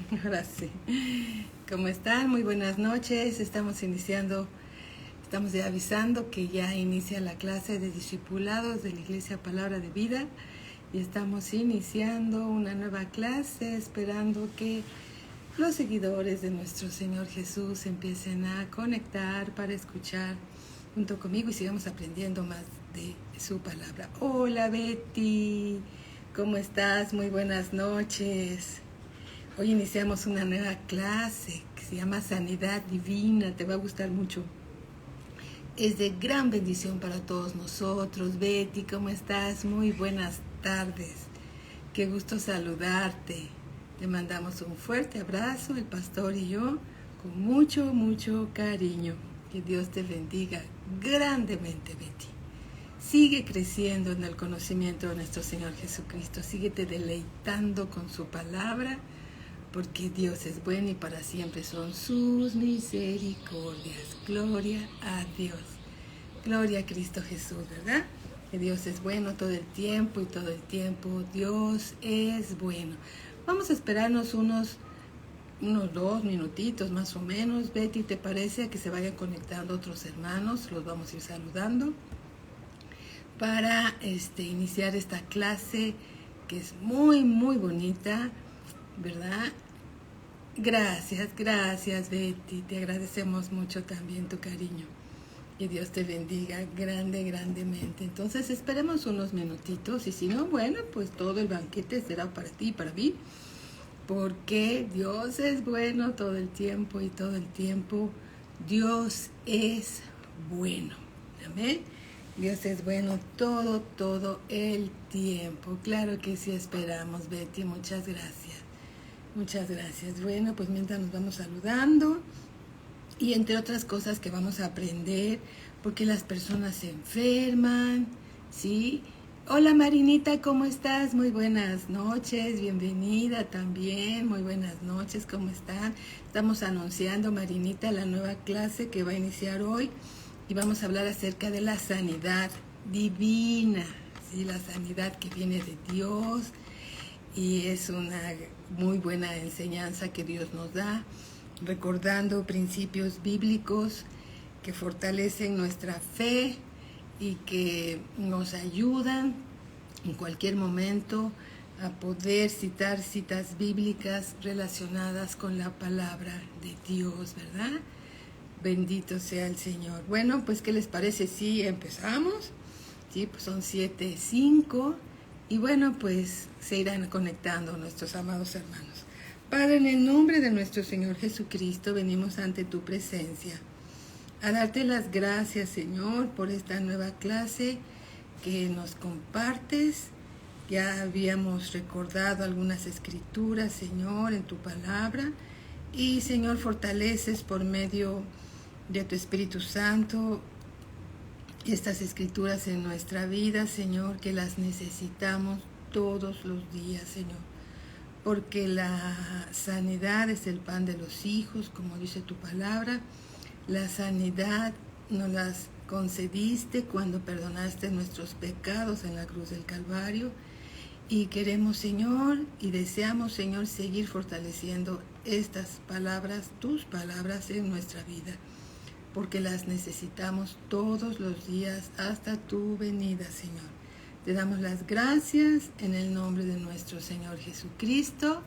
Ahora sí. ¿Cómo están? Muy buenas noches. Estamos ya avisando que ya inicia la clase de discipulados de la Iglesia Palabra de Vida. Y estamos iniciando una nueva clase, esperando que los seguidores de nuestro Señor Jesús empiecen a conectar para escuchar junto conmigo y sigamos aprendiendo más de su palabra. Hola Betty, ¿cómo estás? Muy buenas noches. Hoy iniciamos una nueva clase que se llama Sanidad Divina, te va a gustar mucho. Es de gran bendición para todos nosotros. Betty, ¿cómo estás? Muy buenas tardes. Qué gusto saludarte. Te mandamos un fuerte abrazo, el pastor y yo, con mucho, mucho cariño. Que Dios te bendiga grandemente, Betty. Sigue creciendo en el conocimiento de nuestro Señor Jesucristo. Síguete deleitando con su palabra, porque Dios es bueno y para siempre son sus misericordias. Gloria a Dios. Gloria a Cristo Jesús, ¿verdad? Que Dios es bueno todo el tiempo y todo el tiempo Dios es bueno. Vamos a esperarnos unos 2 minutitos más o menos. Betty, ¿te parece que se vayan conectando otros hermanos? Los vamos a ir saludando para iniciar esta clase que es muy, muy bonita, ¿verdad? Gracias Betty, te agradecemos mucho también tu cariño. Que Dios te bendiga grandemente. Entonces esperemos unos minutitos y si no, bueno, pues todo el banquete será para ti y para mí, porque Dios es bueno todo el tiempo y todo el tiempo Dios es bueno. Amén. Dios es bueno todo el tiempo. Claro que sí esperamos, Betty. Muchas gracias. Muchas gracias. Bueno, pues mientras nos vamos saludando y entre otras cosas que vamos a aprender, porque las personas se enferman, ¿sí? Hola Marinita, ¿cómo estás? Muy buenas noches, bienvenida también, muy buenas noches, ¿cómo están? Estamos anunciando, Marinita, la nueva clase que va a iniciar hoy y vamos a hablar acerca de la sanidad divina, ¿sí? La sanidad que viene de Dios y es una muy buena enseñanza que Dios nos da, recordando principios bíblicos que fortalecen nuestra fe y que nos ayudan en cualquier momento a poder citar citas bíblicas relacionadas con la palabra de Dios, ¿verdad? Bendito sea el Señor. Bueno, pues ¿qué les parece si empezamos? Sí, pues son 7:05 y bueno, pues se irán conectando nuestros amados hermanos. Padre, en el nombre de nuestro Señor Jesucristo, venimos ante tu presencia a darte las gracias, Señor, por esta nueva clase que nos compartes. Ya habíamos recordado algunas escrituras, Señor, en tu palabra. Y, Señor, fortaleces por medio de tu Espíritu Santo estas escrituras en nuestra vida, Señor, que las necesitamos todos los días, Señor. Porque la sanidad es el pan de los hijos, como dice tu palabra. La sanidad nos las concediste cuando perdonaste nuestros pecados en la cruz del Calvario. Y queremos, Señor, y deseamos, Señor, seguir fortaleciendo estas palabras, tus palabras en nuestra vida, porque las necesitamos todos los días hasta tu venida, Señor. Te damos las gracias en el nombre de nuestro Señor Jesucristo.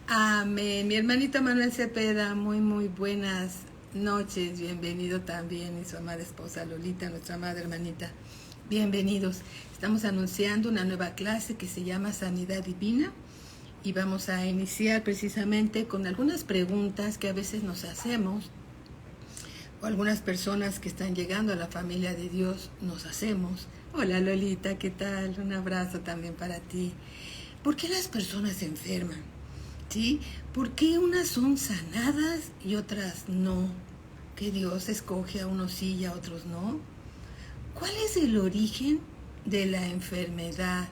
Amén. Mi hermanito Manuel Cepeda, muy buenas noches. Bienvenido también, y su amada esposa Lolita, nuestra amada hermanita. Bienvenidos. Estamos anunciando una nueva clase que se llama Sanidad Divina y vamos a iniciar precisamente con algunas preguntas que a veces nos hacemos o algunas personas que están llegando a la familia de Dios nos hacemos. Hola Lolita, ¿qué tal? Un abrazo también para ti. ¿Por qué las personas se enferman? ¿Sí? ¿Por qué unas son sanadas y otras no? ¿Que Dios escoge a unos sí y a otros no? ¿Cuál es el origen de la enfermedad?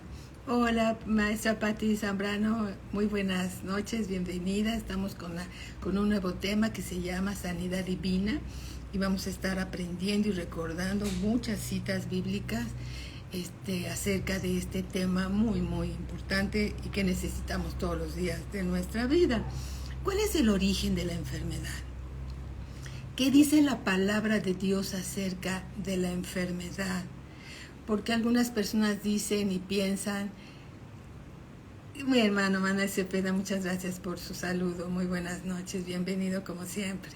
Hola, maestra Patti Zambrano, muy buenas noches, bienvenida. Estamos con un nuevo tema que se llama Sanidad Divina y vamos a estar aprendiendo y recordando muchas citas bíblicas acerca de este tema muy importante y que necesitamos todos los días de nuestra vida. ¿Cuál es el origen de la enfermedad? ¿Qué dice la palabra de Dios acerca de la enfermedad? Porque algunas personas dicen y piensan, mi hermano Manuel Cepeda, muchas gracias por su saludo, muy buenas noches, bienvenido como siempre,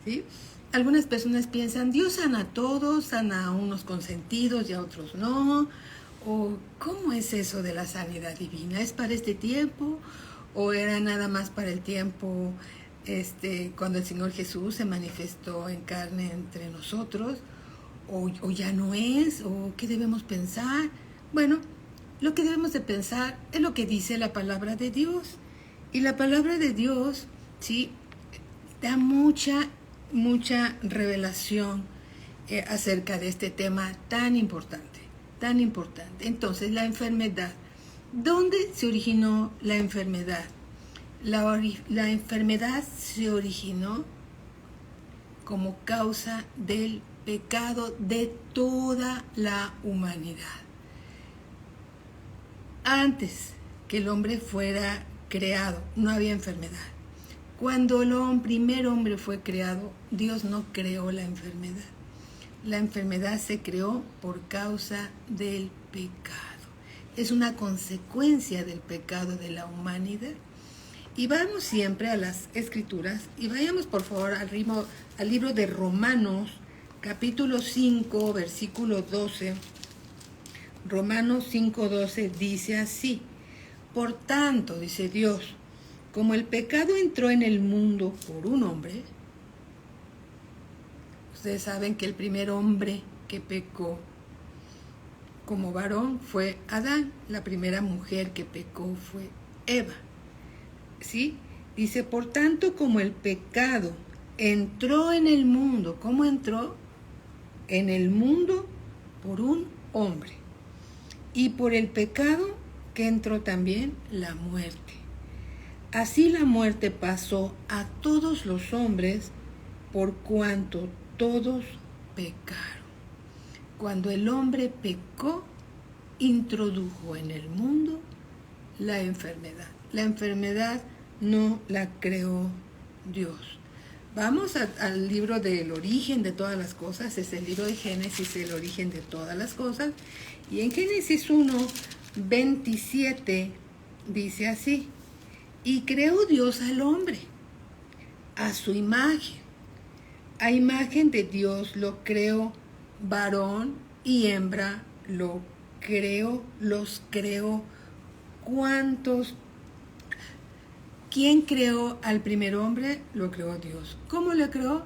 ¿sí? Algunas personas piensan, Dios sana a todos, sana a unos consentidos y a otros no, o ¿cómo es eso de la sanidad divina? ¿Es para este tiempo o era nada más para el tiempo cuando el Señor Jesús se manifestó en carne entre nosotros? ¿O ya no es? ¿O qué debemos pensar? Bueno, lo que debemos de pensar es lo que dice la palabra de Dios. Y la palabra de Dios, sí, da mucha revelación acerca de este tema tan importante, tan importante. Entonces, la enfermedad. ¿Dónde se originó la enfermedad? La enfermedad se originó como causa del pecado de toda la humanidad. Antes que el hombre fuera creado, no había enfermedad. Cuando el primer hombre fue creado, Dios no creó la enfermedad. La enfermedad se creó por causa del pecado. Es una consecuencia del pecado de la humanidad. Y vamos siempre a las Escrituras y vayamos por favor al libro de Romanos, capítulo 5, versículo 12. Romanos 5:12 dice así: por tanto, dice Dios, como el pecado entró en el mundo por un hombre, ustedes saben que el primer hombre que pecó como varón fue Adán, la primera mujer que pecó fue Eva. ¿Sí? Dice, por tanto, como el pecado entró en el mundo, ¿cómo entró? En el mundo por un hombre. Y por el pecado que entró también la muerte. Así la muerte pasó a todos los hombres por cuanto todos pecaron. Cuando el hombre pecó, introdujo en el mundo la enfermedad. La enfermedad no la creó Dios. Vamos al libro del origen de todas las cosas. Es el libro de Génesis, el origen de todas las cosas. Y en Génesis 1:27 dice así: y creó Dios al hombre a su imagen. A imagen de Dios lo creó, varón y hembra lo creó, los creó. ¿Cuántos? ¿Quién creó al primer hombre? Lo creó Dios. ¿Cómo lo creó?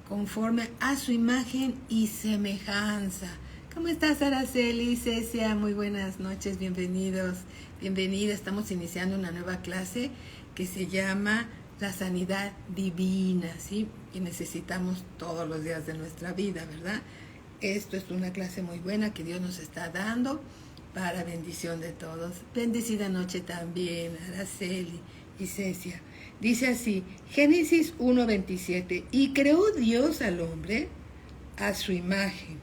Conforme a su imagen y semejanza. ¿Cómo estás, Araceli, Cecia? Muy buenas noches, bienvenidos, bienvenida. Estamos iniciando una nueva clase que se llama la sanidad divina, ¿sí? Y necesitamos todos los días de nuestra vida, ¿verdad? Esto es una clase muy buena que Dios nos está dando para bendición de todos. Bendecida noche también, Araceli y Cecia. Dice así, Génesis 1:27, y creó Dios al hombre a su imagen.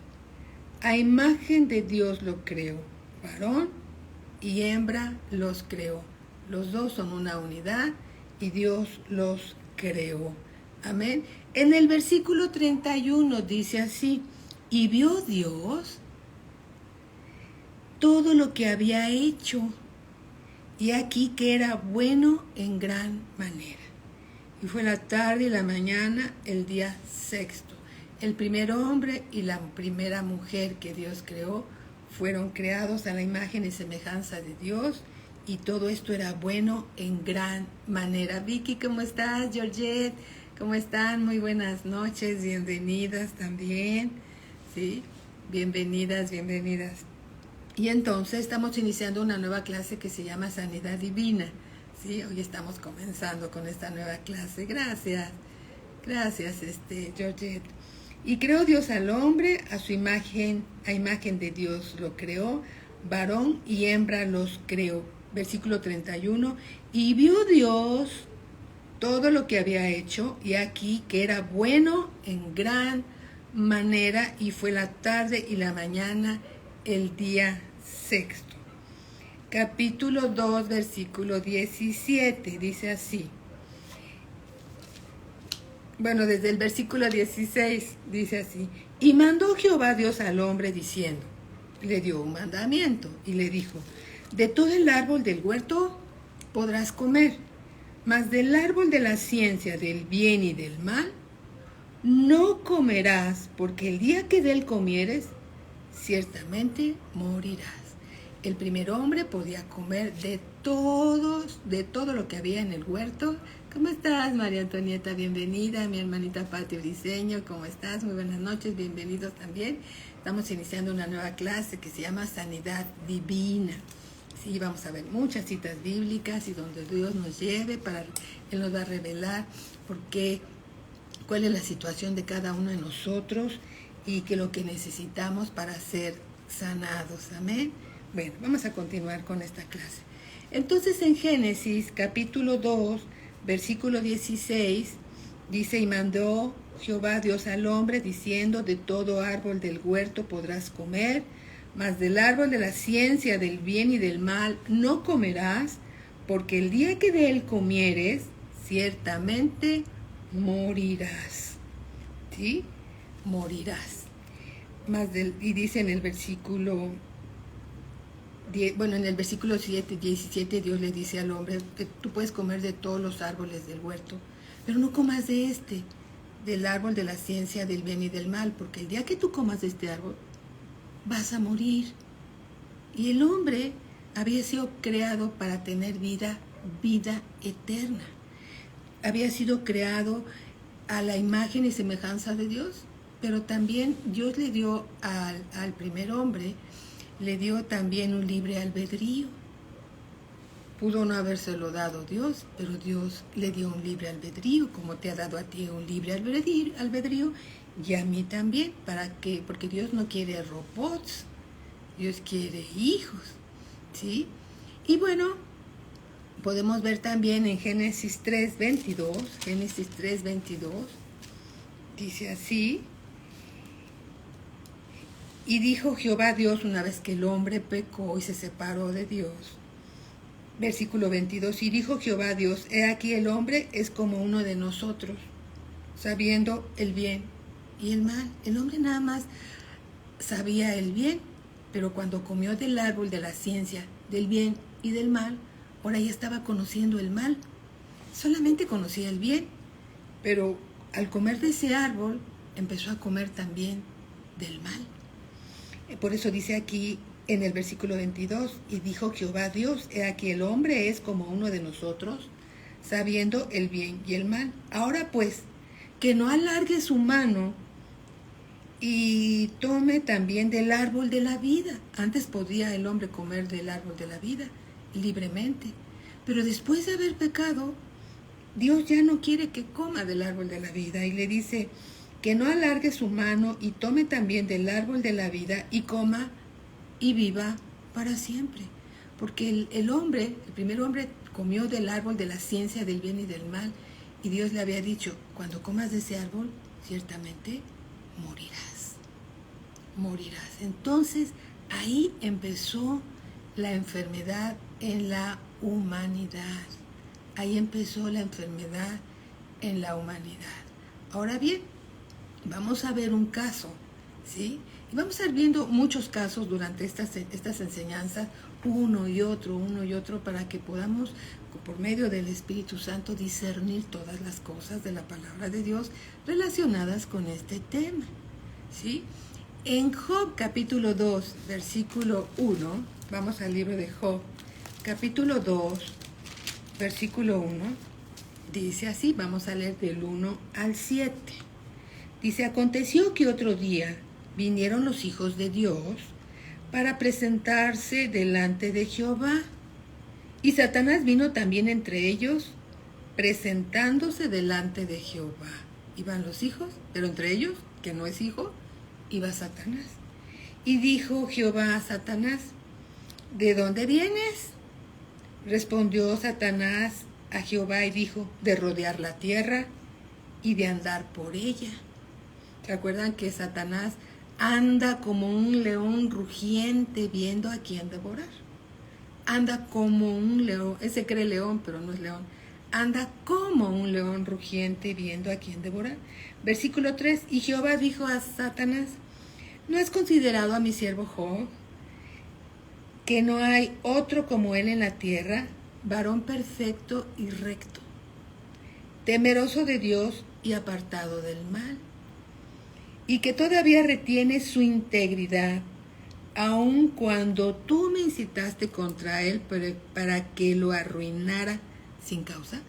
A imagen de Dios lo creó, varón y hembra los creó. Los dos son una unidad y Dios los creó. Amén. En el versículo 31 dice así, y vio Dios todo lo que había hecho, y aquí que era bueno en gran manera. Y fue la tarde y la mañana, el día sexto. El primer hombre y la primera mujer que Dios creó fueron creados a la imagen y semejanza de Dios, y todo esto era bueno en gran manera. Vicky, ¿cómo estás? Georgette, ¿cómo están? Muy buenas noches, bienvenidas también, ¿sí? Bienvenidas. Y entonces estamos iniciando una nueva clase que se llama Sanidad Divina, ¿sí? Hoy estamos comenzando con esta nueva clase. Gracias, Georgette. Y creó Dios al hombre a su imagen, a imagen de Dios lo creó, varón y hembra los creó. Versículo 31, y vio Dios todo lo que había hecho, y aquí que era bueno en gran manera, y fue la tarde y la mañana, el día sexto. Capítulo 2, versículo 17, dice así, Bueno, desde el versículo 16 dice así: y mandó Jehová Dios al hombre diciendo, le dio un mandamiento y le dijo: de todo el árbol del huerto podrás comer, mas del árbol de la ciencia del bien y del mal no comerás, porque el día que de él comieres, ciertamente morirás. El primer hombre podía comer de todo lo que había en el huerto. ¿Cómo estás, María Antonieta? Bienvenida, mi hermanita Pati Briceño, ¿cómo estás? Muy buenas noches, bienvenidos también. Estamos iniciando una nueva clase que se llama Sanidad Divina. Sí, vamos a ver muchas citas bíblicas y donde Dios nos lleve, Él nos va a revelar cuál es la situación de cada uno de nosotros y que lo que necesitamos para ser sanados. Amén. Bueno, vamos a continuar con esta clase. Entonces en Génesis capítulo 2, versículo 16, dice: y mandó Jehová Dios al hombre diciendo: de todo árbol del huerto podrás comer, mas del árbol de la ciencia del bien y del mal no comerás, porque el día que de él comieres, ciertamente morirás. ¿Sí? Morirás. Y dice en el versículo en el versículo 17, Dios le dice al hombre que tú puedes comer de todos los árboles del huerto, pero no comas del árbol de la ciencia del bien y del mal, porque el día que tú comas de este árbol, vas a morir. Y el hombre había sido creado para tener vida eterna. Había sido creado a la imagen y semejanza de Dios, pero también Dios le dio al primer hombre, le dio también un libre albedrío. Pudo no habérselo dado Dios, pero Dios le dio un libre albedrío, como te ha dado a ti un libre albedrío y a mí también. ¿Para qué? Porque Dios no quiere robots, Dios quiere hijos, ¿sí? Y bueno, podemos ver también en Génesis 3:22, dice así: y dijo Jehová Dios, una vez que el hombre pecó y se separó de Dios. Versículo 22, y dijo Jehová Dios: he aquí el hombre es como uno de nosotros, sabiendo el bien y el mal. El hombre nada más sabía el bien, pero cuando comió del árbol de la ciencia del bien y del mal, ahora ya estaba conociendo el mal. Solamente conocía el bien, pero al comer de ese árbol, empezó a comer también del mal. Por eso dice aquí en el versículo 22, y dijo Jehová Dios: he aquí el hombre es como uno de nosotros, sabiendo el bien y el mal. Ahora pues, que no alargue su mano y tome también del árbol de la vida. Antes podía el hombre comer del árbol de la vida libremente, pero después de haber pecado, Dios ya no quiere que coma del árbol de la vida y le dice que no alargue su mano y tome también del árbol de la vida y coma y viva para siempre. Porque el primer hombre comió del árbol de la ciencia del bien y del mal, y Dios le había dicho: cuando comas de ese árbol, ciertamente morirás. Entonces ahí empezó la enfermedad en la humanidad. Ahí empezó la enfermedad en la humanidad. Ahora bien, vamos a ver un caso, ¿sí? Y vamos a ir viendo muchos casos durante estas enseñanzas, uno y otro, para que podamos, por medio del Espíritu Santo, discernir todas las cosas de la palabra de Dios relacionadas con este tema, ¿sí? En Job capítulo 2, versículo 1, vamos al libro de Job, capítulo 2, versículo 1, dice así, vamos a leer del 1 al 7. Dice: aconteció que otro día vinieron los hijos de Dios para presentarse delante de Jehová, y Satanás vino también entre ellos, presentándose delante de Jehová. Iban los hijos, pero entre ellos, que no es hijo, iba Satanás. Y dijo Jehová a Satanás: ¿de dónde vienes? Respondió Satanás a Jehová y dijo: de rodear la tierra y de andar por ella. ¿Se acuerdan que Satanás anda como un león rugiente viendo a quién devorar? Anda como un león, él se cree león, pero no es león. anda como un león rugiente viendo a quien devorar. Versículo 3, y Jehová dijo a Satanás, ¿no has considerado a mi siervo Job, que no hay otro como él en la tierra, varón perfecto y recto, temeroso de Dios y apartado del mal, y que todavía retiene su integridad, aun cuando tú me incitaste contra él para que lo arruinara sin causa?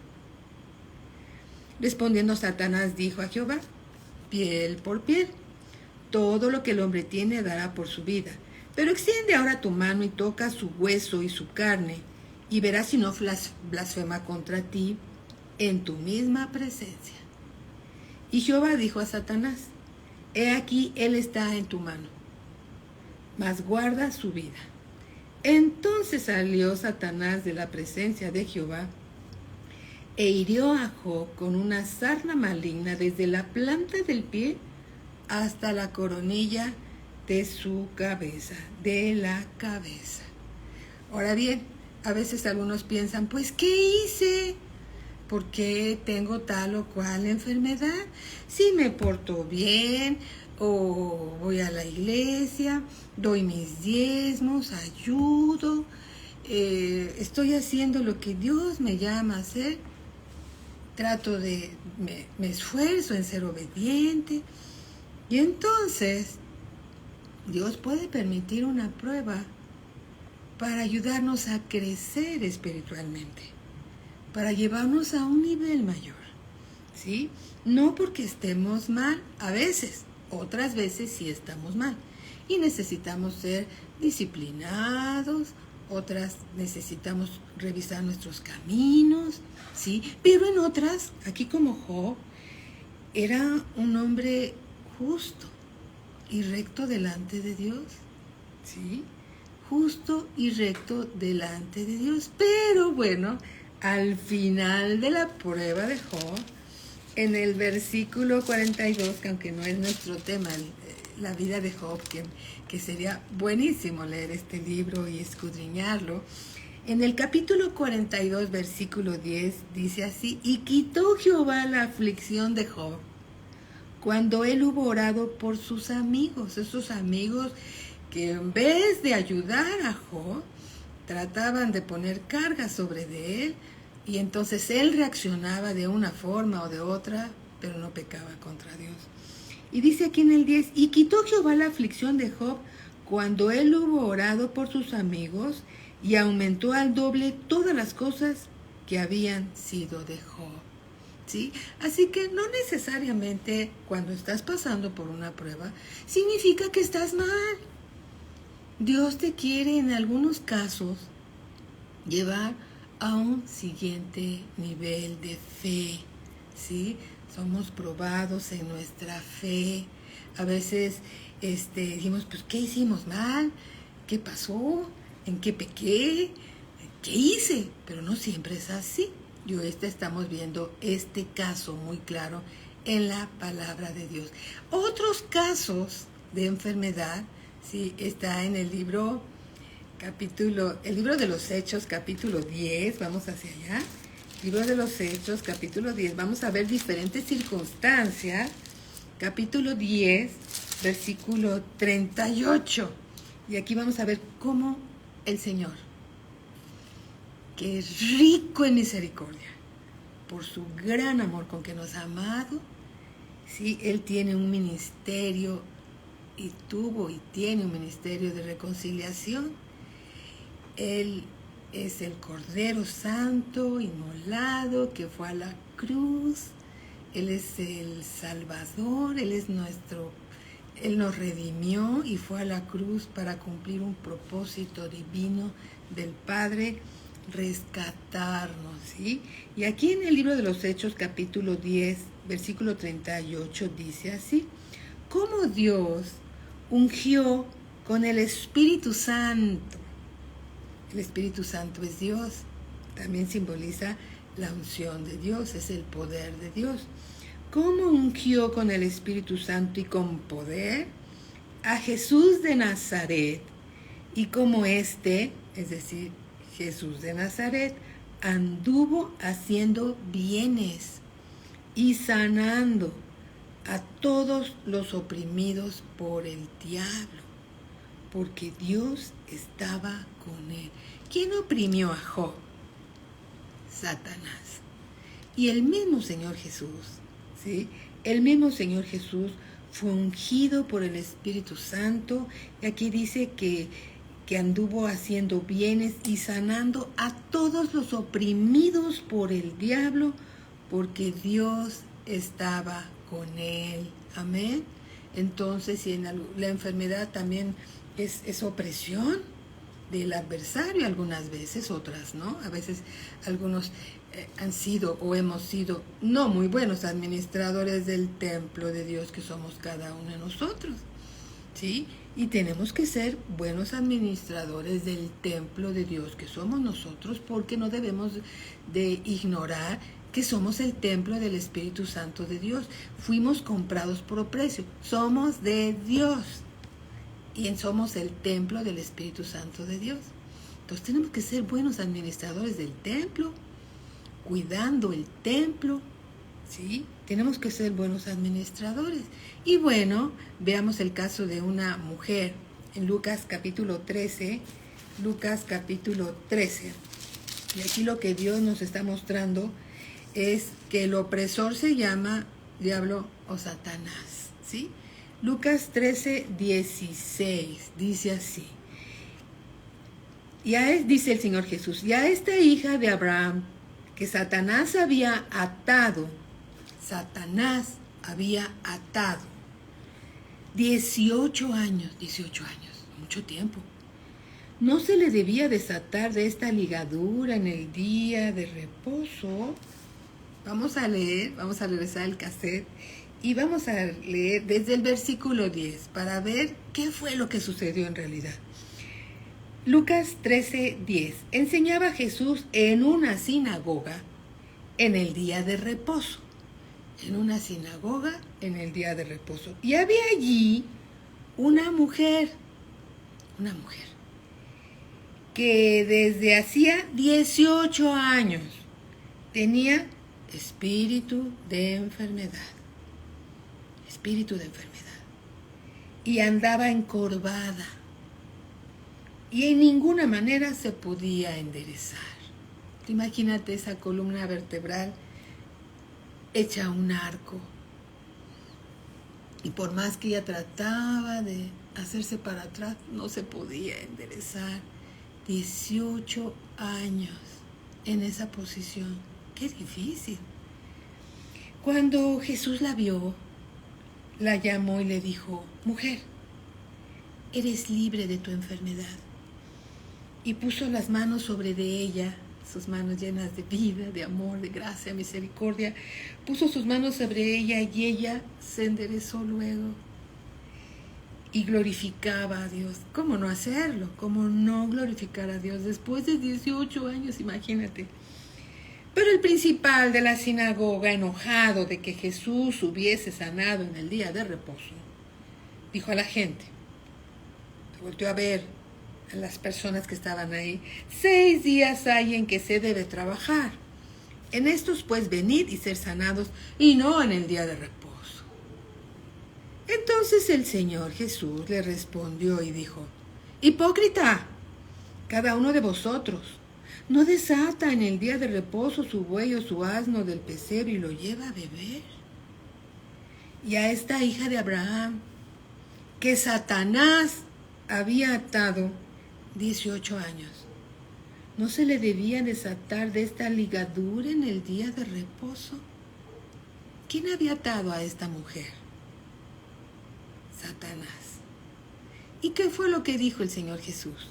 Respondiendo Satanás dijo a Jehová, piel por piel, todo lo que el hombre tiene dará por su vida, pero extiende ahora tu mano y toca su hueso y su carne, y verás si no blasfema contra ti en tu misma presencia. Y Jehová dijo a Satanás, he aquí él está en tu mano, mas guarda su vida. Entonces salió Satanás de la presencia de Jehová e hirió a Job con una sarna maligna desde la planta del pie hasta la coronilla de su cabeza, de la cabeza. Ahora bien, a veces algunos piensan, pues, ¿qué hice? ¿Por qué tengo tal o cual enfermedad? Si me porto bien, o voy a la iglesia, doy mis diezmos, ayudo, estoy haciendo lo que Dios me llama a hacer, me esfuerzo en ser obediente, y entonces Dios puede permitir una prueba para ayudarnos a crecer espiritualmente, para llevarnos a un nivel mayor, ¿sí? No porque estemos mal, a veces, otras veces sí estamos mal, y necesitamos ser disciplinados, otras necesitamos revisar nuestros caminos, ¿sí? Pero en otras, aquí como Job, era un hombre justo y recto delante de Dios, ¿sí? Justo y recto delante de Dios. Pero bueno, al final de la prueba de Job, en el versículo 42, que aunque no es nuestro tema, la vida de Job, que sería buenísimo leer este libro y escudriñarlo, en el capítulo 42, versículo 10, dice así, y quitó Jehová la aflicción de Job, cuando él hubo orado por sus amigos, esos amigos que en vez de ayudar a Job, trataban de poner carga sobre de él, y entonces él reaccionaba de una forma o de otra, pero no pecaba contra Dios. Y dice aquí en el 10, y quitó Jehová la aflicción de Job cuando él hubo orado por sus amigos, y aumentó al doble todas las cosas que habían sido de Job. ¿Sí? Así que no necesariamente cuando estás pasando por una prueba significa que estás mal. Dios te quiere en algunos casos llevar a un siguiente nivel de fe, ¿sí? Somos probados en nuestra fe. A veces decimos, pues, ¿qué hicimos mal? ¿Qué pasó? ¿En qué pequé? ¿Qué hice? Pero no siempre es así. Estamos viendo este caso muy claro en la palabra de Dios. Otros casos de enfermedad, ¿sí? Está en el libro de los Hechos, capítulo 10, vamos hacia allá. Libro de los Hechos, capítulo 10, vamos a ver diferentes circunstancias. Capítulo 10, versículo 38. Y aquí vamos a ver cómo el Señor, que es rico en misericordia, por su gran amor con que nos ha amado, ¿sí? Él tiene un ministerio, y tuvo y tiene un ministerio de reconciliación. Él es el Cordero Santo, inmolado, que fue a la cruz. Él es el Salvador, Él nos redimió y fue a la cruz para cumplir un propósito divino del Padre, rescatarnos, ¿sí? Y aquí en el libro de los Hechos, capítulo 10, versículo 38, dice así, cómo Dios ungió con el Espíritu Santo. El Espíritu Santo es Dios, también simboliza la unción de Dios, es el poder de Dios. ¿Cómo ungió con el Espíritu Santo y con poder a Jesús de Nazaret? Y como es decir, Jesús de Nazaret, anduvo haciendo bienes y sanando a todos los oprimidos por el diablo, porque Dios estaba con él. ¿Quién oprimió a Job? Satanás. Y el mismo Señor Jesús, ¿sí? El mismo Señor Jesús fue ungido por el Espíritu Santo, y aquí dice que anduvo haciendo bienes y sanando a todos los oprimidos por el diablo, porque Dios estaba con él. Amén. Entonces, si en la enfermedad también es opresión del adversario, algunas veces, otras no. A veces algunos han sido o hemos sido no muy buenos administradores del templo de Dios que somos cada uno de nosotros, ¿sí? Y tenemos que ser buenos administradores del templo de Dios que somos nosotros, porque no debemos de ignorar que somos el templo del Espíritu Santo de Dios. Fuimos comprados por precio, somos de Dios y somos el templo del Espíritu Santo de Dios. Entonces tenemos que ser buenos administradores del templo, cuidando el templo, ¿sí? Tenemos que ser buenos administradores. Y bueno, veamos el caso de una mujer en Lucas capítulo 13. Lucas capítulo 13. Y aquí lo que Dios nos está mostrando es que el opresor se llama diablo o Satanás, ¿sí? Lucas 13, 16, dice así. Dice el Señor Jesús, y a esta hija de Abraham, que Satanás había atado 18 años, mucho tiempo. No se le debía desatar de esta ligadura en el día de reposo. Vamos a regresar al cassette y vamos a leer desde el versículo 10 para ver qué fue lo que sucedió en realidad. Lucas 13:10. Enseñaba Jesús en una sinagoga en el día de reposo. En una sinagoga en el día de reposo. Y había allí una mujer que desde hacía 18 años tenía espíritu de enfermedad. Y andaba encorvada. Y en ninguna manera se podía enderezar. Imagínate esa columna vertebral hecha un arco. Y por más que ella trataba de hacerse para atrás, no se podía enderezar. 18 años en esa posición. ¡Qué difícil! Cuando Jesús la vio, la llamó y le dijo, mujer, eres libre de tu enfermedad. Y puso las manos sobre de ella, sus manos llenas de vida, de amor, de gracia, misericordia. Puso sus manos sobre ella y ella se enderezó luego. Y glorificaba a Dios. ¿Cómo no hacerlo? ¿Cómo no glorificar a Dios después de 18 años? Imagínate. Pero el principal de la sinagoga, enojado de que Jesús hubiese sanado en el día de reposo, dijo a la gente, se volteó a ver a las personas que estaban ahí, 6 días hay en que se debe trabajar. En estos pues venid y ser sanados, y no en el día de reposo. Entonces el Señor Jesús le respondió y dijo, hipócrita, cada uno de vosotros no desata en el día de reposo su buey o su asno del pesebre y lo lleva a beber. Y a esta hija de Abraham, que Satanás había atado 18 años, ¿no se le debía desatar de esta ligadura en el día de reposo? ¿Quién había atado a esta mujer? Satanás. ¿Y qué fue lo que dijo el Señor Jesús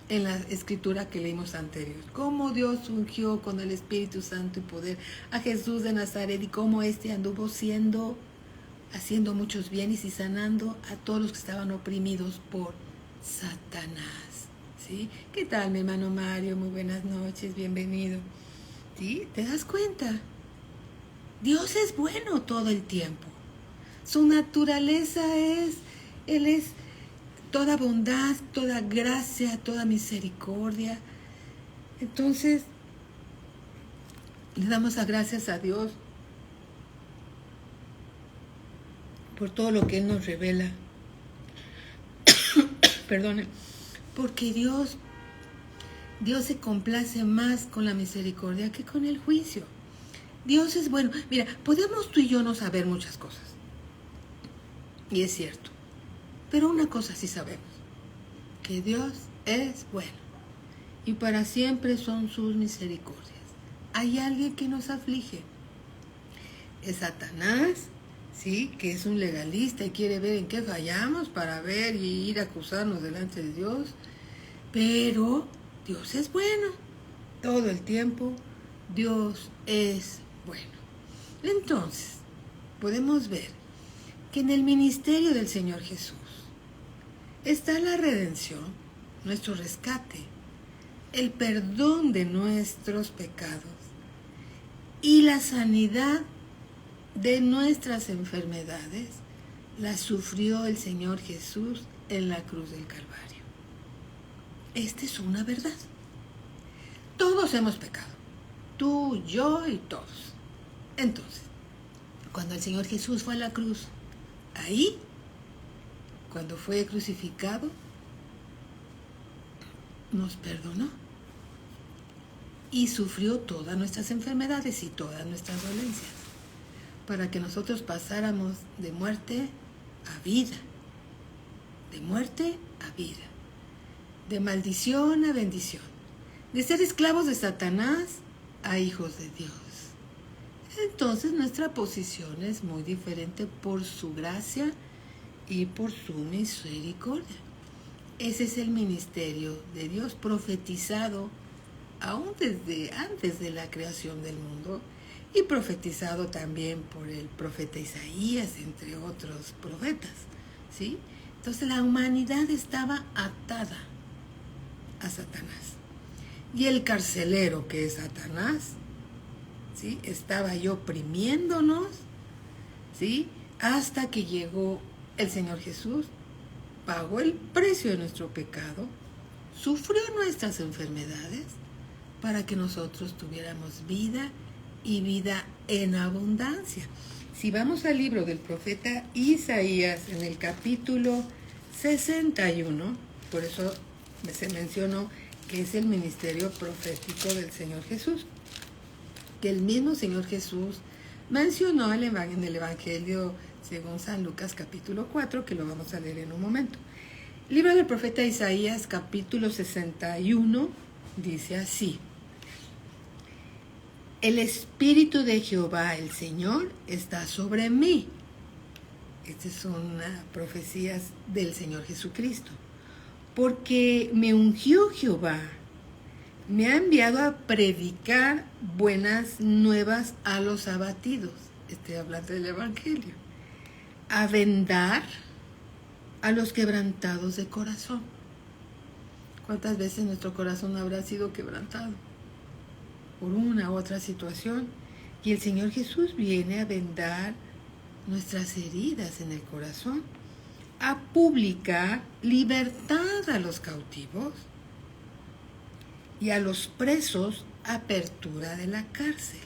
en la escritura que leímos anterior? Cómo Dios ungió con el Espíritu Santo y poder a Jesús de Nazaret y cómo éste anduvo haciendo muchos bienes y sanando a todos los que estaban oprimidos por Satanás. ¿Sí? ¿Qué tal, mi hermano Mario? Muy buenas noches, bienvenido. ¿Sí? ¿Te das cuenta? Dios es bueno todo el tiempo. Su naturaleza Él es toda bondad, toda gracia, toda misericordia. Entonces, Le damos las gracias a Dios por todo lo que Él nos revela. Perdone, porque Dios se complace más con la misericordia que con el juicio. Dios es bueno. Mira, podemos tú y yo no saber muchas cosas. Y es cierto. Pero una cosa sí sabemos. Que Dios es bueno. Y para siempre son sus misericordias. Hay alguien que nos aflige. Es Satanás, ¿sí? Que es un legalista y quiere ver en qué fallamos para ver y ir a acusarnos delante de Dios. Pero Dios es bueno. Todo el tiempo Dios es bueno. Entonces, podemos ver que en el ministerio del Señor Jesús está la redención, nuestro rescate, el perdón de nuestros pecados y la sanidad de nuestras enfermedades. La sufrió el Señor Jesús en la cruz del Calvario. Esta es una verdad. Todos hemos pecado. Tú, yo y todos. Entonces, cuando el Señor Jesús fue a la cruz, ahí, cuando fue crucificado, nos perdonó y sufrió todas nuestras enfermedades y todas nuestras dolencias, para que nosotros pasáramos de muerte a vida, de muerte a vida, de maldición a bendición, de ser esclavos de Satanás a hijos de Dios. Entonces nuestra posición es muy diferente por su gracia y por su misericordia. Ese es el ministerio de Dios profetizado aún desde antes de la creación del mundo y profetizado también por el profeta Isaías, entre otros profetas, ¿sí? Entonces la humanidad estaba atada a Satanás. Y el carcelero, que es Satanás, ¿sí?, estaba ahí oprimiéndonos, ¿sí?, hasta que llegó el Señor Jesús, pagó el precio de nuestro pecado, sufrió nuestras enfermedades para que nosotros tuviéramos vida y vida en abundancia. Si vamos al libro del profeta Isaías, en el capítulo 61, por eso se mencionó que es el ministerio profético del Señor Jesús, que el mismo Señor Jesús mencionó en el Evangelio según San Lucas capítulo 4, que lo vamos a leer en un momento. Libro del profeta Isaías capítulo 61 dice así: el Espíritu de Jehová el Señor está sobre mí. Estas son profecías del Señor Jesucristo. Porque me ungió Jehová, me ha enviado a predicar buenas nuevas a los abatidos. Estoy hablando del Evangelio. A vendar a los quebrantados de corazón. ¿Cuántas veces nuestro corazón habrá sido quebrantado por una u otra situación? Y el Señor Jesús viene a vendar nuestras heridas en el corazón, a publicar libertad a los cautivos y a los presos apertura de la cárcel,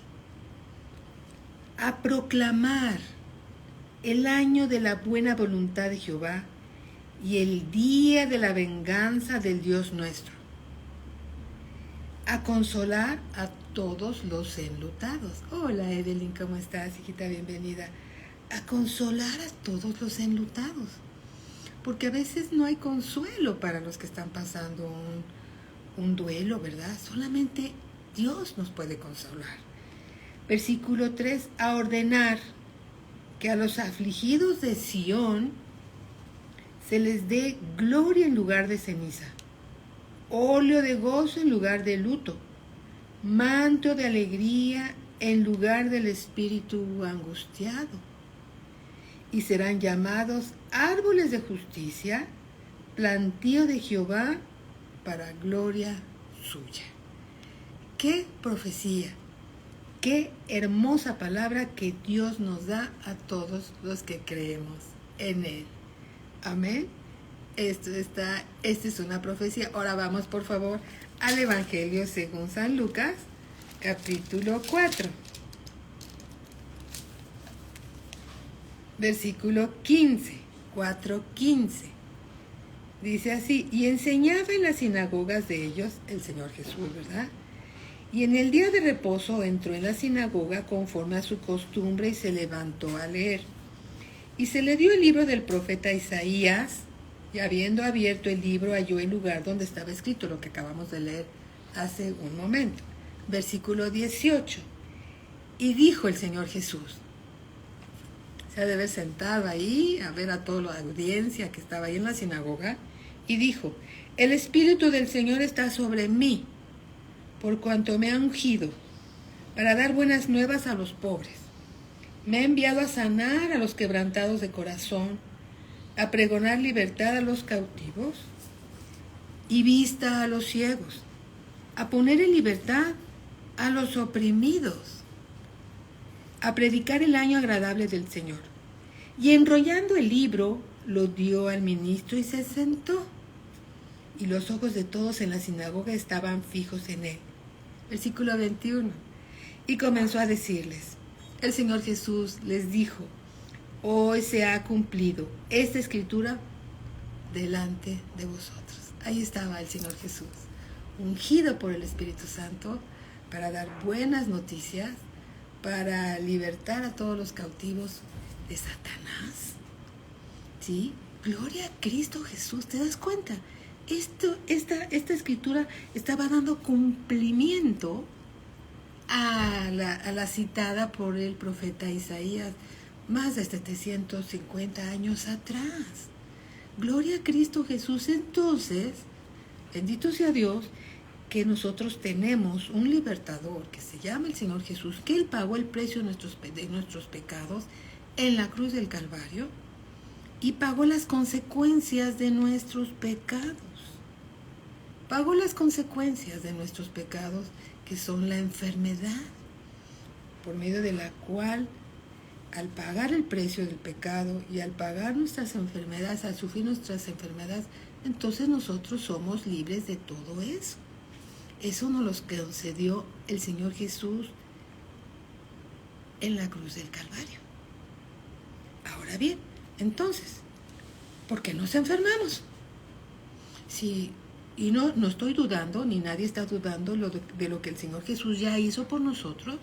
a proclamar el año de la buena voluntad de Jehová y el día de la venganza del Dios nuestro, a consolar a todos los enlutados. Hola Evelyn, ¿cómo estás, hijita? Bienvenida. A consolar a todos los enlutados, porque a veces no hay consuelo para los que están pasando un duelo, ¿verdad? Solamente Dios nos puede consolar. Versículo 3, a ordenar que a los afligidos de Sión se les dé gloria en lugar de ceniza, óleo de gozo en lugar de luto, manto de alegría en lugar del espíritu angustiado. Y serán llamados árboles de justicia, plantío de Jehová para gloria suya. ¡Qué profecía! ¡Qué hermosa palabra que Dios nos da a todos los que creemos en Él! Amén. Esta es una profecía. Ahora vamos, por favor, al Evangelio según San Lucas, capítulo 4, versículo 15, 4:15. Dice así: y enseñaba en las sinagogas de ellos, el Señor Jesús, ¿verdad? Y en el día de reposo entró en la sinagoga conforme a su costumbre y se levantó a leer. Y se le dio el libro del profeta Isaías, y habiendo abierto el libro halló el lugar donde estaba escrito lo que acabamos de leer hace un momento. Versículo 18. Y dijo el Señor Jesús, se ha de haber sentado ahí a ver a toda la audiencia que estaba ahí en la sinagoga, y dijo: el Espíritu del Señor está sobre mí, por cuanto me ha ungido para dar buenas nuevas a los pobres. Me ha enviado a sanar a los quebrantados de corazón, a pregonar libertad a los cautivos y vista a los ciegos, a poner en libertad a los oprimidos, a predicar el año agradable del Señor. Y enrollando el libro, lo dio al ministro y se sentó. Y los ojos de todos en la sinagoga estaban fijos en él. Versículo 21. Y comenzó a decirles, el Señor Jesús les dijo: hoy se ha cumplido esta escritura delante de vosotros. Ahí estaba el Señor Jesús, ungido por el Espíritu Santo para dar buenas noticias, para libertar a todos los cautivos de Satanás. ¿Sí? Gloria a Cristo Jesús. ¿Te das cuenta? Esta escritura estaba dando cumplimiento a la citada por el profeta Isaías más de 750 años atrás. Gloria a Cristo Jesús. Entonces, bendito sea Dios, que nosotros tenemos un libertador que se llama el Señor Jesús, que Él pagó el precio de nuestros pecados en la cruz del Calvario y pagó las consecuencias de nuestros pecados. Pagó las consecuencias de nuestros pecados, que son la enfermedad, por medio de la cual, al pagar el precio del pecado y al pagar nuestras enfermedades, al sufrir nuestras enfermedades, entonces nosotros somos libres de todo eso. Eso nos lo concedió el Señor Jesús en la cruz del Calvario. Ahora bien, entonces, ¿por qué nos enfermamos? Sí, y no estoy dudando, ni nadie está dudando de lo que el Señor Jesús ya hizo por nosotros,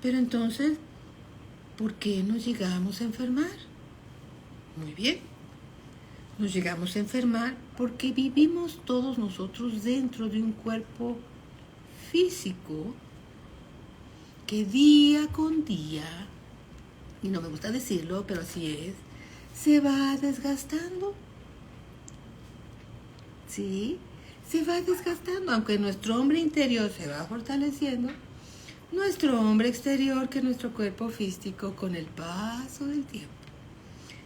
pero entonces, ¿por qué nos llegamos a enfermar? Muy bien, nos llegamos a enfermar porque vivimos todos nosotros dentro de un cuerpo físico que día con día, y no me gusta decirlo, pero así es, se va desgastando. ¿Sí? Se va desgastando, aunque nuestro hombre interior se va fortaleciendo, nuestro hombre exterior, que es nuestro cuerpo físico, con el paso del tiempo,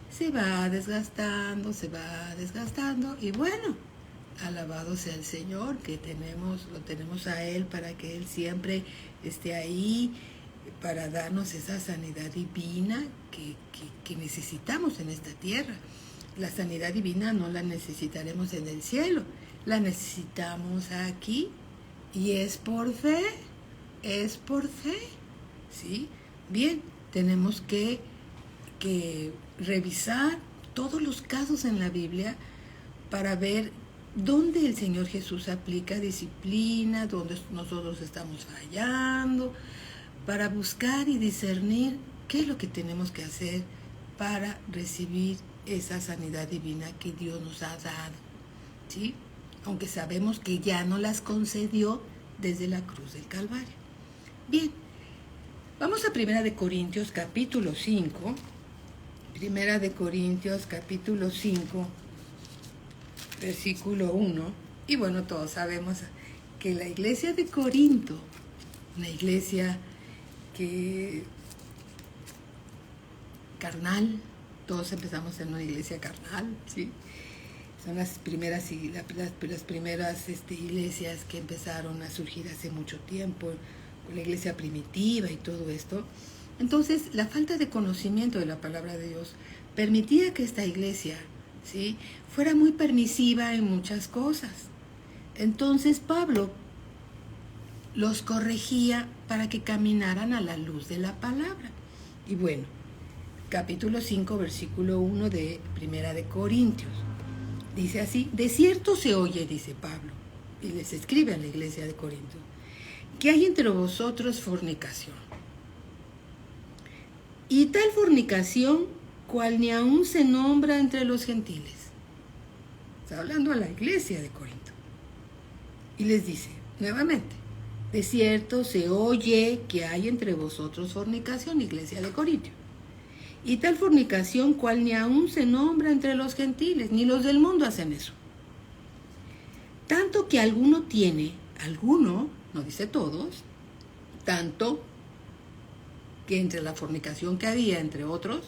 se va desgastando, y bueno, alabado sea el Señor, que lo tenemos a Él para que Él siempre esté ahí, para darnos esa sanidad divina que necesitamos en esta tierra. La sanidad divina no la necesitaremos en el cielo, la necesitamos aquí, y es por fe, ¿sí? Bien, tenemos que revisar todos los casos en la Biblia para ver dónde el Señor Jesús aplica disciplina, dónde nosotros estamos fallando, para buscar y discernir qué es lo que tenemos que hacer para recibir esa sanidad divina que Dios nos ha dado, ¿sí? Aunque sabemos que ya no las concedió desde la cruz del Calvario. Bien, vamos a 1 Corintios capítulo 5, 1 Corintios capítulo 5, versículo 1, y bueno, todos sabemos que la iglesia de Corinto, una iglesia que carnal, todos empezamos en una iglesia carnal, ¿sí? Son las primeras iglesias que empezaron a surgir hace mucho tiempo, con la iglesia primitiva y todo esto. Entonces, la falta de conocimiento de la palabra de Dios permitía que esta iglesia, ¿sí?, fuera muy permisiva en muchas cosas. Entonces, Pablo los corregía para que caminaran a la luz de la palabra. Y bueno, capítulo 5, versículo 1 de Primera de Corintios. Dice así: de cierto se oye, dice Pablo, y les escribe a la iglesia de Corinto, que hay entre vosotros fornicación. Y tal fornicación, cual ni aún se nombra entre los gentiles. Está hablando a la iglesia de Corinto. Y les dice, nuevamente, de cierto se oye que hay entre vosotros fornicación, iglesia de Corinto. Y tal fornicación, cual ni aún se nombra entre los gentiles, ni los del mundo hacen eso. Tanto que alguno, no dice todos, tanto que entre la fornicación que había entre otros,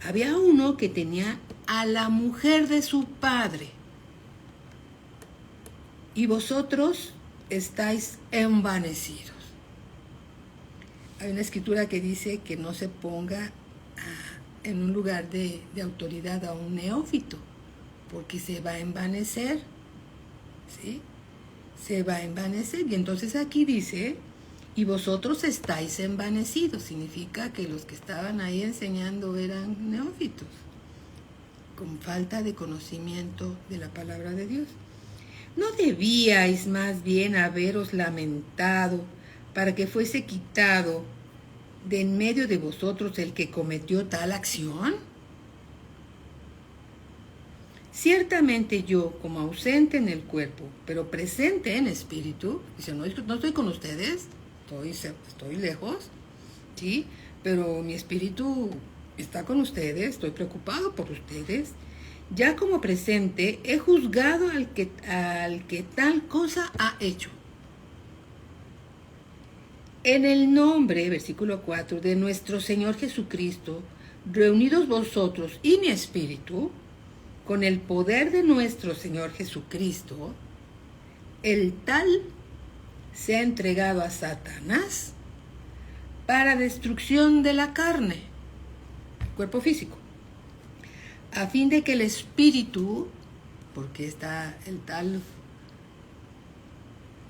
había uno que tenía a la mujer de su padre. Y vosotros estáis envanecidos. Hay una escritura que dice que no se ponga en un lugar de autoridad a un neófito, porque se va a envanecer, ¿sí? Se va a envanecer. Y entonces aquí dice, y vosotros estáis envanecidos. Significa que los que estaban ahí enseñando eran neófitos, con falta de conocimiento de la palabra de Dios. ¿No debíais más bien haberos lamentado para que fuese quitado de en medio de vosotros el que cometió tal acción? Ciertamente yo, como ausente en el cuerpo, pero presente en espíritu, dice, no estoy con ustedes, estoy lejos, ¿sí? Pero mi espíritu está con ustedes, estoy preocupado por ustedes. Ya como presente he juzgado al que tal cosa ha hecho. En el nombre, versículo 4, de nuestro Señor Jesucristo, reunidos vosotros y mi espíritu, con el poder de nuestro Señor Jesucristo, el tal se ha entregado a Satanás para destrucción de la carne, el cuerpo físico, a fin de que el espíritu, porque está el tal,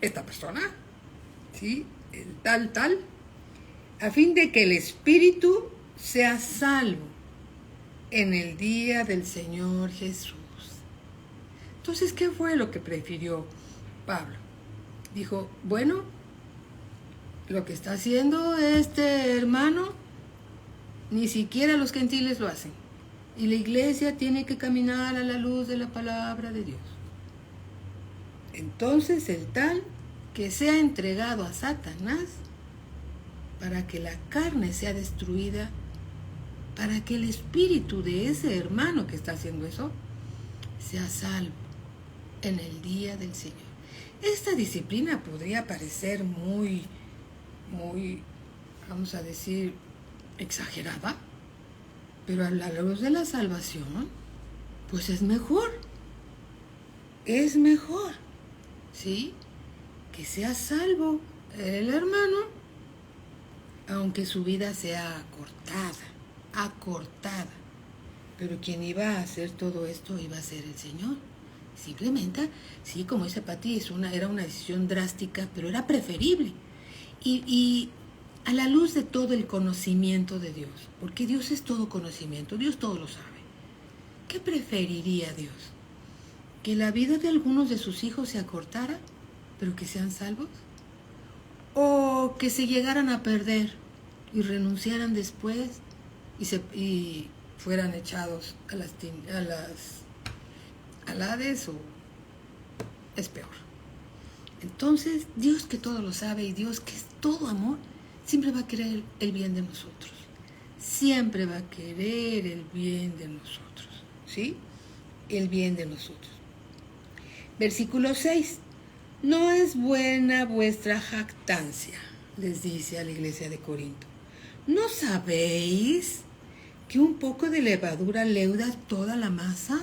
esta persona, ¿sí? El tal, a fin de que el espíritu sea salvo en el día del Señor Jesús. Entonces, ¿qué fue lo que prefirió Pablo? Dijo, bueno, lo que está haciendo este hermano, ni siquiera los gentiles lo hacen. Y la iglesia tiene que caminar a la luz de la palabra de Dios. Entonces el tal que sea entregado a Satanás para que la carne sea destruida, para que el espíritu de ese hermano que está haciendo eso sea salvo en el día del Señor. Esta disciplina podría parecer muy, vamos a decir, exagerada, pero a la luz de la salvación, pues es mejor, ¿sí? Que sea salvo el hermano, aunque su vida sea acortada. Pero quien iba a hacer todo esto iba a ser el Señor. Simplemente, sí, como dice Pati, era una decisión drástica, pero era preferible. Y a la luz de todo el conocimiento de Dios, porque Dios es todo conocimiento, Dios todo lo sabe. ¿Qué preferiría Dios? ¿Que la vida de algunos de sus hijos se acortara, pero que sean salvos? ¿O que se llegaran a perder y renunciaran después y fueran echados al Hades, o es peor? Entonces, Dios que todo lo sabe y Dios que es todo amor, siempre va a querer el bien de nosotros. Siempre va a querer el bien de nosotros, ¿sí? El bien de nosotros. Versículo 6. No es buena vuestra jactancia, les dice a la iglesia de Corinto. ¿No sabéis que un poco de levadura leuda toda la masa?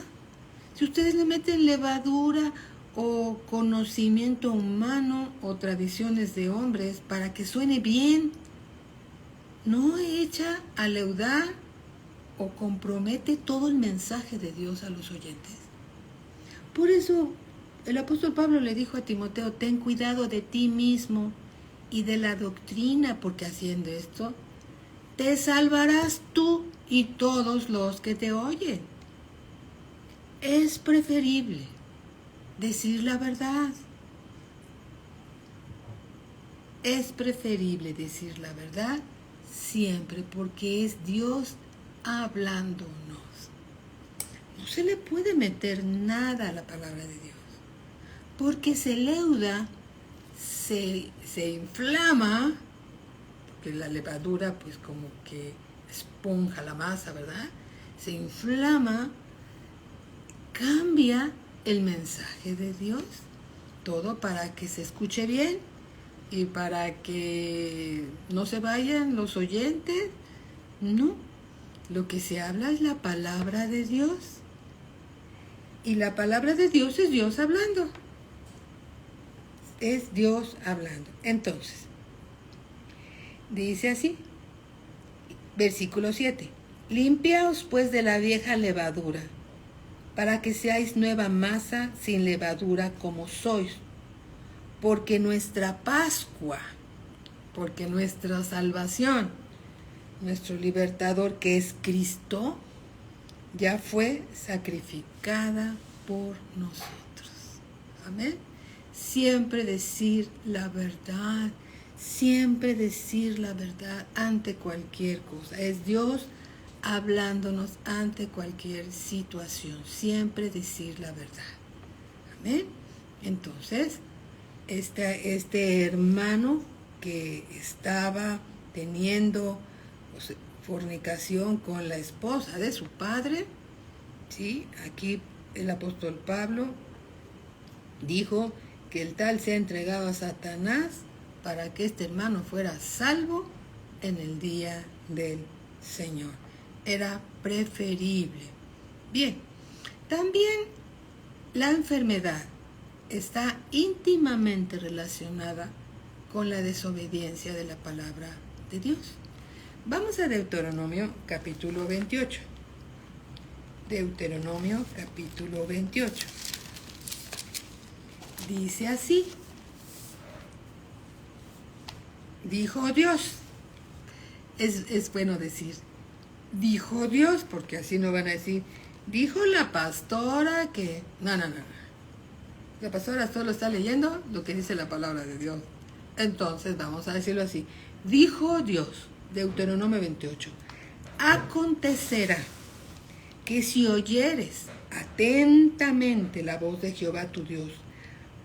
Si ustedes le meten levadura o conocimiento humano o tradiciones de hombres para que suene bien, no echa a leudar o compromete todo el mensaje de Dios a los oyentes. Por eso el apóstol Pablo le dijo a Timoteo, ten cuidado de ti mismo y de la doctrina, porque haciendo esto te salvarás tú y todos los que te oyen. Es preferible decir la verdad. Es preferible decir la verdad siempre, porque es Dios hablándonos. No se le puede meter nada a la palabra de Dios, porque se leuda, se inflama, porque la levadura pues como que esponja la masa, ¿verdad? Se inflama, cambia el mensaje de Dios, todo para que se escuche bien y para que no se vayan los oyentes. No, lo que se habla es la palabra de Dios. Y la palabra de Dios es Dios hablando. Es Dios hablando. Entonces, dice así, versículo 7. Limpiaos pues de la vieja levadura, para que seáis nueva masa sin levadura como sois. Porque nuestra Pascua, porque nuestra salvación, nuestro libertador que es Cristo, ya fue sacrificada por nosotros. Amén. Siempre decir la verdad, siempre decir la verdad ante cualquier cosa. Es Dios hablándonos ante cualquier situación. Siempre decir la verdad. Amén. Entonces, este hermano que estaba teniendo fornicación con la esposa de su padre, ¿sí? Aquí el apóstol Pablo dijo que el tal se ha entregado a Satanás para que este hermano fuera salvo en el día del Señor. Era preferible. Bien, también la enfermedad está íntimamente relacionada con la desobediencia de la palabra de Dios. Vamos a Deuteronomio capítulo 28. Deuteronomio capítulo 28. Dice así. Dijo Dios. Es bueno decir, dijo Dios, porque así no van a decir, dijo la pastora que... No. La pastora solo está leyendo lo que dice la palabra de Dios. Entonces vamos a decirlo así. Dijo Dios, Deuteronomio 28. Acontecerá que si oyeres atentamente la voz de Jehová tu Dios,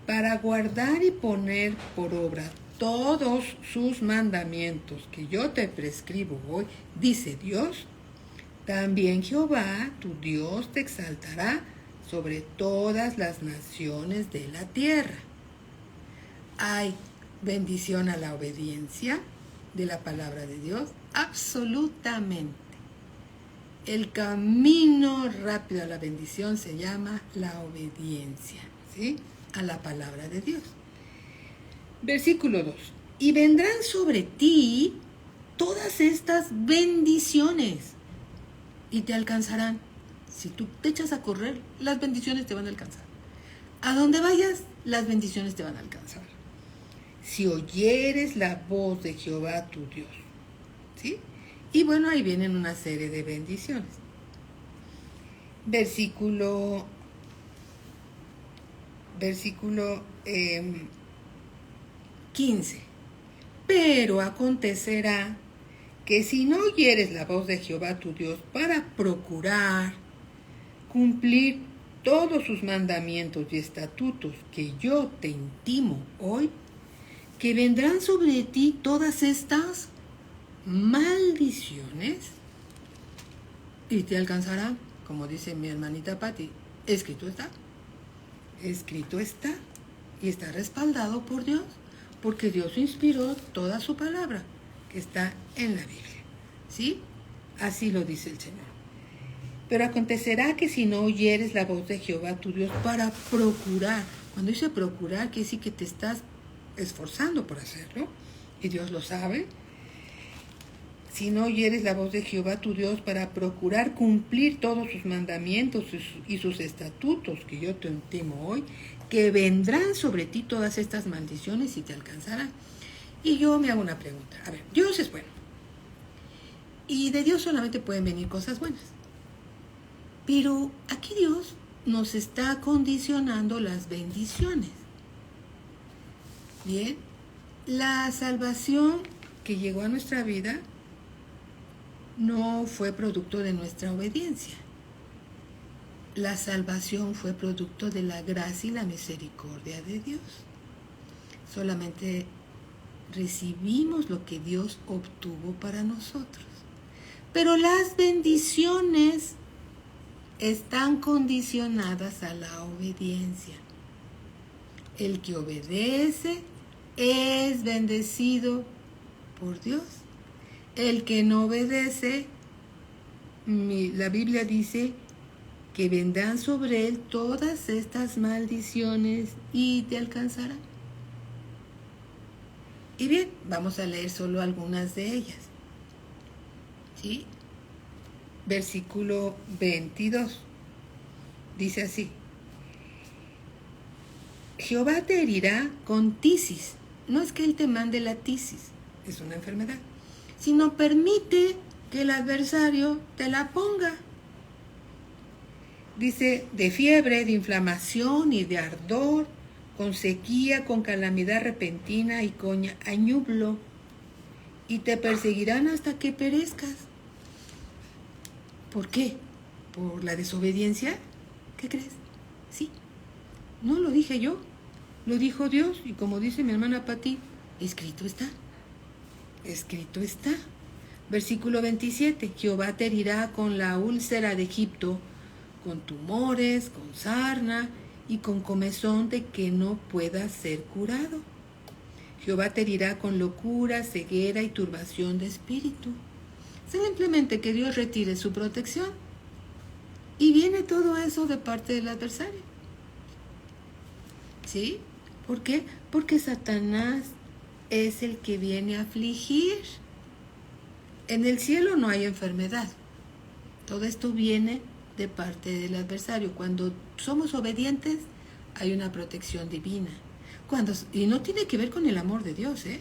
para guardar y poner por obra todos sus mandamientos que yo te prescribo hoy, dice Dios, también Jehová tu Dios te exaltará sobre todas las naciones de la tierra. ¿Hay bendición a la obediencia de la palabra de Dios? Absolutamente. El camino rápido a la bendición se llama la obediencia, ¿sí? A la palabra de Dios. Versículo 2. Y vendrán sobre ti todas estas bendiciones y te alcanzarán. Si tú te echas a correr, las bendiciones te van a alcanzar. A donde vayas, las bendiciones te van a alcanzar. Si oyeres la voz de Jehová tu Dios, ¿sí? Y bueno, ahí vienen una serie de bendiciones. Versículo 15. Pero acontecerá que si no oyeres la voz de Jehová tu Dios para procurar cumplir todos sus mandamientos y estatutos que yo te intimo hoy, que vendrán sobre ti todas estas maldiciones y te alcanzarán, como dice mi hermanita Patti, escrito está y está respaldado por Dios, porque Dios inspiró toda su palabra que está en la Biblia, ¿sí? Así lo dice el Señor. Pero acontecerá que si no oyeres la voz de Jehová tu Dios para procurar, cuando dice procurar, quiere decir que te estás esforzando por hacerlo, y Dios lo sabe. Si no oyeres la voz de Jehová tu Dios para procurar cumplir todos sus mandamientos y sus estatutos que yo te intimo hoy, que vendrán sobre ti todas estas maldiciones y te alcanzarán. Y yo me hago una pregunta. A ver, Dios es bueno. Y de Dios solamente pueden venir cosas buenas. Pero aquí Dios nos está condicionando las bendiciones. Bien, la salvación que llegó a nuestra vida no fue producto de nuestra obediencia. La salvación fue producto de la gracia y la misericordia de Dios. Solamente recibimos lo que Dios obtuvo para nosotros. Pero las bendiciones están condicionadas a la obediencia. El que obedece es bendecido por Dios. El que no obedece, la Biblia dice que vendrán sobre él todas estas maldiciones y te alcanzarán. Y bien, vamos a leer solo algunas de ellas. ¿Sí? Versículo 22. Dice así: Jehová te herirá con tisis. No es que él te mande la tisis, es una enfermedad, sino permite que el adversario te la ponga. Dice, de fiebre, de inflamación y de ardor, con sequía, con calamidad repentina y con añublo, y te perseguirán hasta que perezcas. ¿Por qué? ¿Por la desobediencia? ¿Qué crees? Sí. No lo dije yo, lo dijo Dios, y como dice mi hermana Pati, escrito está. Escrito está. Versículo 27. Jehová te herirá con la úlcera de Egipto, con tumores, con sarna y con comezón de que no puedas ser curado. Jehová te herirá con locura, ceguera y turbación de espíritu. Simplemente que Dios retire su protección. Y viene todo eso de parte del adversario. ¿Sí? ¿Por qué? Porque Satanás es el que viene a afligir. En el cielo no hay enfermedad. Todo esto viene de parte del adversario. Cuando somos obedientes, hay una protección divina. Y no tiene que ver con el amor de Dios, ¿eh?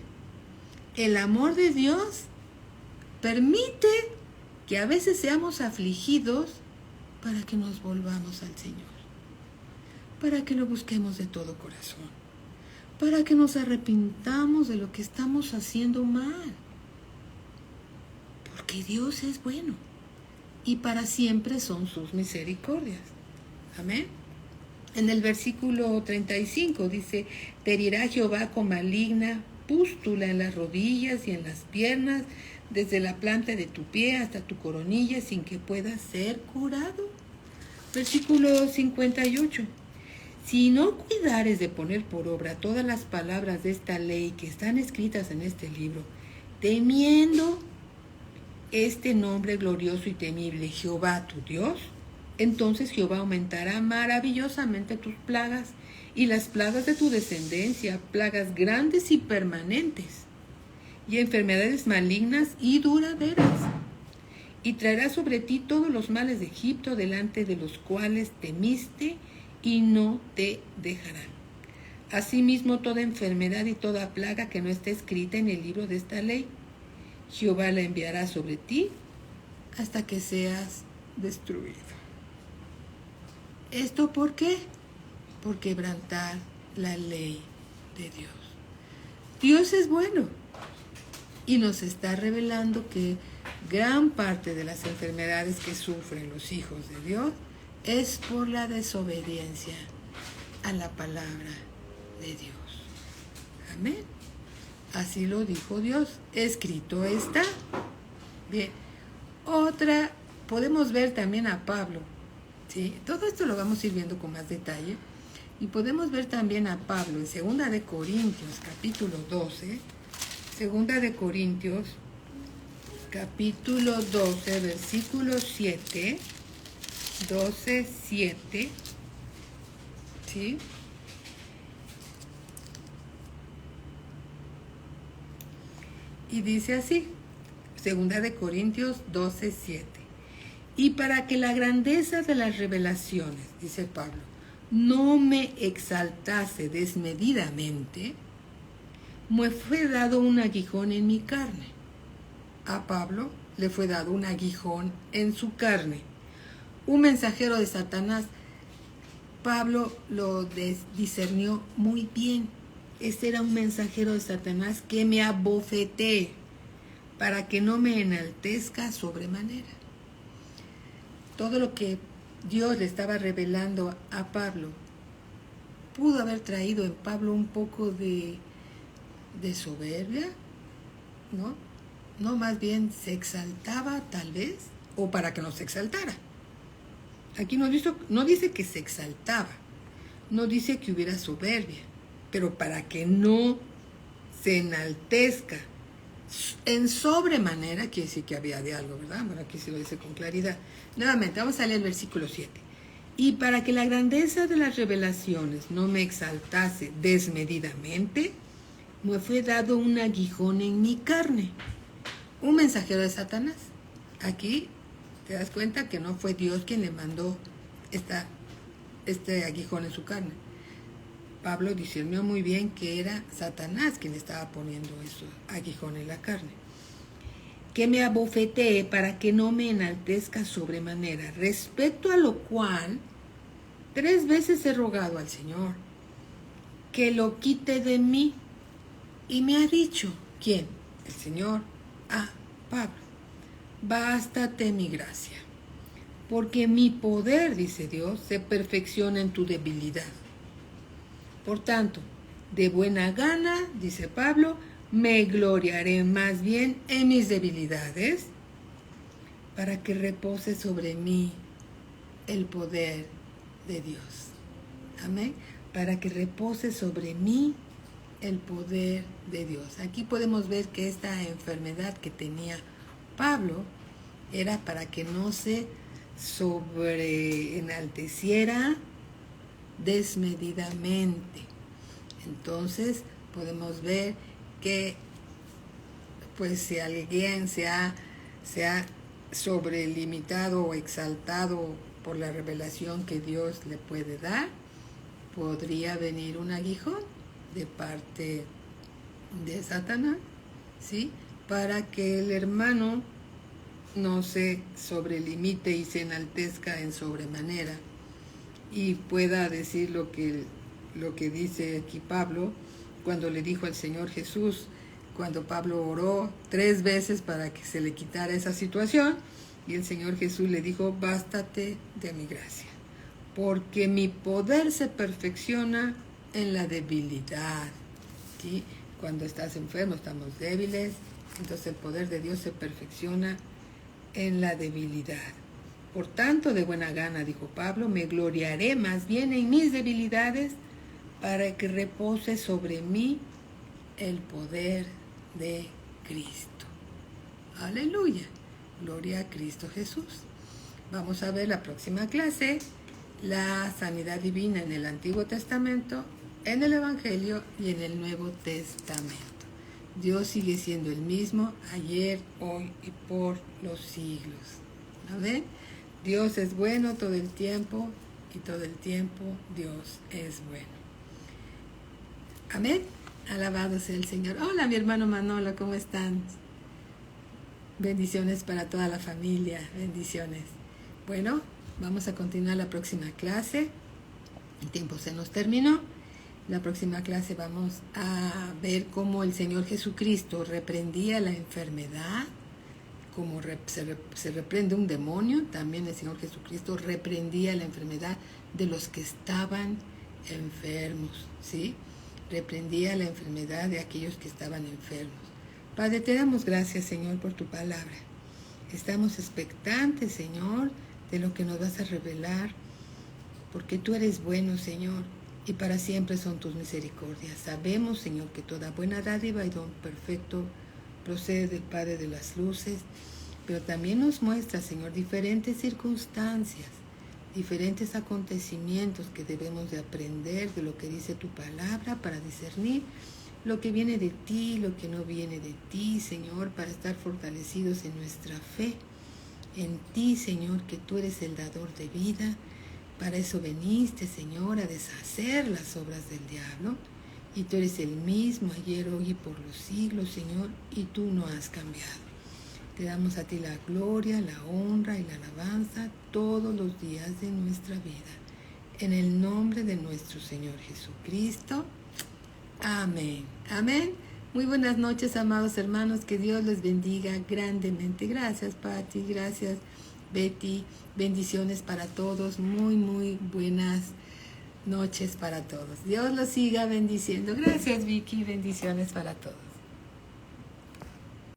El amor de Dios permite que a veces seamos afligidos para que nos volvamos al Señor, para que lo busquemos de todo corazón, para que nos arrepintamos de lo que estamos haciendo mal, porque Dios es bueno y para siempre son sus misericordias. Amén. En el versículo 35 dice, te herirá Jehová con maligna pústula en las rodillas y en las piernas, desde la planta de tu pie hasta tu coronilla, sin que puedas ser curado. Versículo 58. Si no cuidares de poner por obra todas las palabras de esta ley que están escritas en este libro, temiendo este nombre glorioso y temible, Jehová tu Dios, entonces Jehová aumentará maravillosamente tus plagas y las plagas de tu descendencia, plagas grandes y permanentes, y enfermedades malignas y duraderas. Y traerá sobre ti todos los males de Egipto, delante de los cuales temiste, y no te dejarán. Asimismo, toda enfermedad y toda plaga que no esté escrita en el libro de esta ley, Jehová la enviará sobre ti hasta que seas destruido. ¿Esto por qué? Por quebrantar la ley de Dios. Dios es bueno y nos está revelando que gran parte de las enfermedades que sufren los hijos de Dios es por la desobediencia a la palabra de Dios. Amén. Así lo dijo Dios. Escrito está. Bien. Otra, podemos ver también a Pablo. ¿Sí? Todo esto lo vamos a ir viendo con más detalle. Y podemos ver también a Pablo en 2 de Corintios, capítulo 12. 2 de Corintios, capítulo 12, versículo 7. 12, 7. ¿Sí? Y dice así, 2 de Corintios 12, 7. Y para que la grandeza de las revelaciones, dice Pablo, no me exaltase desmedidamente, me fue dado un aguijón en mi carne. A Pablo le fue dado un aguijón en su carne. Un mensajero de Satanás. Pablo lo discernió muy bien. Este era un mensajero de Satanás que me abofetee para que no me enaltezca sobremanera. Todo lo que Dios le estaba revelando a Pablo pudo haber traído en Pablo un poco de soberbia, ¿no? No, más bien se exaltaba tal vez, o para que no se exaltara. Aquí no dice que se exaltaba, no dice que hubiera soberbia, pero para que no se enaltezca en sobremanera, quiere decir que había de algo, ¿verdad? Bueno, aquí se lo dice con claridad. Nuevamente, vamos a leer el versículo 7. Y para que la grandeza de las revelaciones no me exaltase desmedidamente, me fue dado un aguijón en mi carne. Un mensajero de Satanás. Aquí te das cuenta que no fue Dios quien le mandó este aguijón en su carne. Pablo discernió muy bien que era Satanás quien le estaba poniendo eso aguijón en la carne. Que me abofetee para que no me enaltezca sobremanera, respecto a lo cual 3 veces he rogado al Señor que lo quite de mí, y me ha dicho, ¿quién? El Señor a Pablo: bástate mi gracia, porque mi poder, dice Dios, se perfecciona en tu debilidad. Por tanto, de buena gana, dice Pablo, me gloriaré más bien en mis debilidades, para que repose sobre mí el poder de Dios. Amén. Para que repose sobre mí el poder de Dios. Aquí podemos ver que esta enfermedad que tenía Pablo era para que no se sobreenalteciera desmedidamente. Entonces podemos ver que pues si alguien se ha sobrelimitado o exaltado por la revelación que Dios le puede dar, podría venir un aguijón de parte de Satanás, ¿sí? Para que el hermano no se sobrelimite y se enaltezca en sobremanera y pueda decir lo que dice aquí Pablo cuando le dijo al Señor Jesús, cuando Pablo oró 3 veces para que se le quitara esa situación, y el Señor Jesús le dijo: bástate de mi gracia, porque mi poder se perfecciona en la debilidad. ¿Sí? Cuando estás enfermo, estamos débiles, entonces el poder de Dios se perfecciona en la debilidad. Por tanto, de buena gana, dijo Pablo, me gloriaré más bien en mis debilidades, para que repose sobre mí el poder de Cristo. Aleluya. Gloria a Cristo Jesús. Vamos a ver la próxima clase, la sanidad divina en el Antiguo Testamento, en el Evangelio y en el Nuevo Testamento. Dios sigue siendo el mismo ayer, hoy y por los siglos. ¿Amén? Dios es bueno todo el tiempo, y todo el tiempo Dios es bueno. Amén. Alabado sea el Señor. Hola, mi hermano Manolo, ¿cómo están? Bendiciones para toda la familia. Bendiciones. Bueno, vamos a continuar la próxima clase. El tiempo se nos terminó. La próxima clase vamos a ver cómo el Señor Jesucristo reprendía la enfermedad, como se reprende un demonio. También el Señor Jesucristo reprendía la enfermedad de los que estaban enfermos, ¿sí? Reprendía la enfermedad de aquellos que estaban enfermos. Padre, te damos gracias, Señor, por tu palabra. Estamos expectantes, Señor, de lo que nos vas a revelar, porque tú eres bueno, Señor, y para siempre son tus misericordias. Sabemos, Señor, que toda buena dádiva y don perfecto procede del Padre de las luces, pero también nos muestra, Señor, diferentes circunstancias, diferentes acontecimientos que debemos de aprender de lo que dice tu palabra para discernir lo que viene de ti, lo que no viene de ti, Señor, para estar fortalecidos en nuestra fe en ti, Señor, que tú eres el dador de vida. Para eso veniste, Señor, a deshacer las obras del diablo, Y tú eres el mismo ayer, hoy y por los siglos, Señor, y tú no has cambiado. Te damos a ti la gloria, la honra y la alabanza todos los días de nuestra vida. En el nombre de nuestro Señor Jesucristo. Amén. Amén. Muy buenas noches, amados hermanos. Que Dios les bendiga grandemente. Gracias, Patti. Gracias, Betty. Bendiciones para todos. Muy buenas noches para todos. Dios los siga bendiciendo. Gracias, Vicky. Bendiciones para todos.